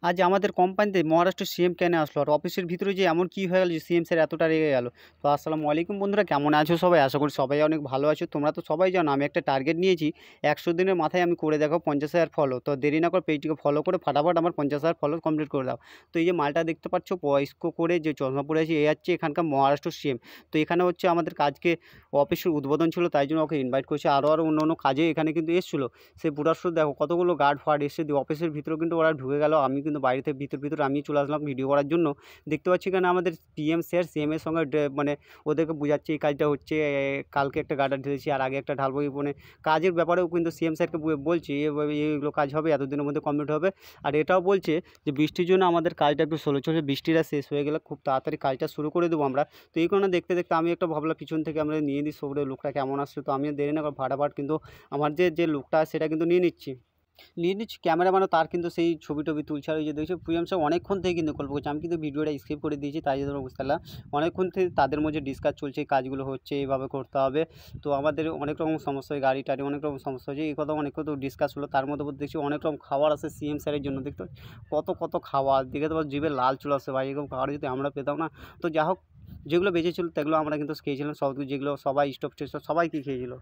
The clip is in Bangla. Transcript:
আজ আমাদের কোম্পানিতে মহারাষ্ট্র সিএম কেন আসলো? আর অফিসের ভিতরে যে এমন কি হয়ে গেল যে সিএম স্যার এতটা রেগে গেল? তো আসসালামু আলাইকুম বন্ধুরা, কেমন আছো সবাই? আশা করি সবাই অনেক ভালো আছো। তোমরা তো সবাই জানো আমি একটা টার্গেট নিয়েছি। ১০০ দিনের মাথায় আমি করে দেখাবো ৫০,০০০ ফলো। তো দেরি না করে পেজটিকে ফলো করে ফাটাফাট আমার ৫০,০০০ ফলো কমপ্লিট করে দাও। তো এই যে মালটা দেখতে পাচ্ছ বয়স্ক করে যে চশমা পরে আছে, এ হচ্ছে এখানকার মহারাষ্ট্র সিএম। তো এখানে হচ্ছে আমাদের কাজকে অফিসের উদ্বোধন ছিল, তাই জন্য ওকে ইনভাইট করেছে। আরও অন্য কাজে এখানে কিন্তু এসেছিলো। সে বুড়ার দেখো কতগুলো গার্ড ফার্ড এসে দিয়ে অফিসের ভিতরেও কিন্তু ওরা ঢুকে গেল। আমি কিন্তু বাইরে থেকে ভিতর আমি চলে আসলাম ভিডিও করার জন্য। দেখতে পাচ্ছি এখানে আমাদের পিএম স্যার সিএম এর সঙ্গে মানে ওদেরকে বোঝাচ্ছে এই কাজটা হচ্ছে, কালকে একটা গার্ডার ঢেলেছি আর আগে একটা ঢালবো। মানে কাজের ব্যাপারেও কিন্তু সিএম স্যারকে বলছি এভাবে এইগুলো কাজ হবে, এতদিনের মধ্যে কমপ্লিট হবে। আর এটাও বলছে যে বৃষ্টির জন্য আমাদের কাজটা একটু স্লো চলছে, বৃষ্টিটা শেষ হয়ে গেলে খুব তাড়াতাড়ি কাজটা শুরু করে দেবো আমরা। তো এই কারণে দেখতে দেখতে আমি একটা ভাবলাম পিছন থেকে আমরা নিয়ে নিই সবরে লোকটা কেমন আসছে। তো আমি দেরি না করে ফাটাফাট কিন্তু আমার যে লোকটা সেটা কিন্তু নিয়ে নিচ্ছি ক্যামেরাম্যানও তার কিন্তু সেই ছবি টবি তুলছে। আর ওই যে দেখছো প্রিয়াম স্যার অনেকক্ষণ থেকে কিন্তু গল্প করছে, আমি কিন্তু ভিডিওটা স্কিপ করে দিয়েছি, তাই জন্য বুঝতে পারলাম অনেকক্ষণ থেকে তাদের মধ্যে ডিসকাস চলছে, এই কাজগুলো হচ্ছে এইভাবে করতে হবে। তো আমাদের অনেক রকম সমস্যা হয়, গাড়ি টাড়ি অনেক রকম সমস্যা হচ্ছে, এই কথা অনেক কথা ডিসকাস হলো। তার মধ্যে দেখছি অনেক রকম খাবার আছে সিএম স্যারের জন্য। দেখতে কত কত খাবার দেখে তো জিভে লাল চলে আসছে ভাই, এরকম খাবার যদি আমরা পেতাম না। তো যা হোক, যেগুলো বেঁচেছিল সেগুলো আমরা কিন্তু খেয়েছিলাম, সব যেগুলো সবাই স্টপ টেস্ট সবাই কি খেয়েছিল।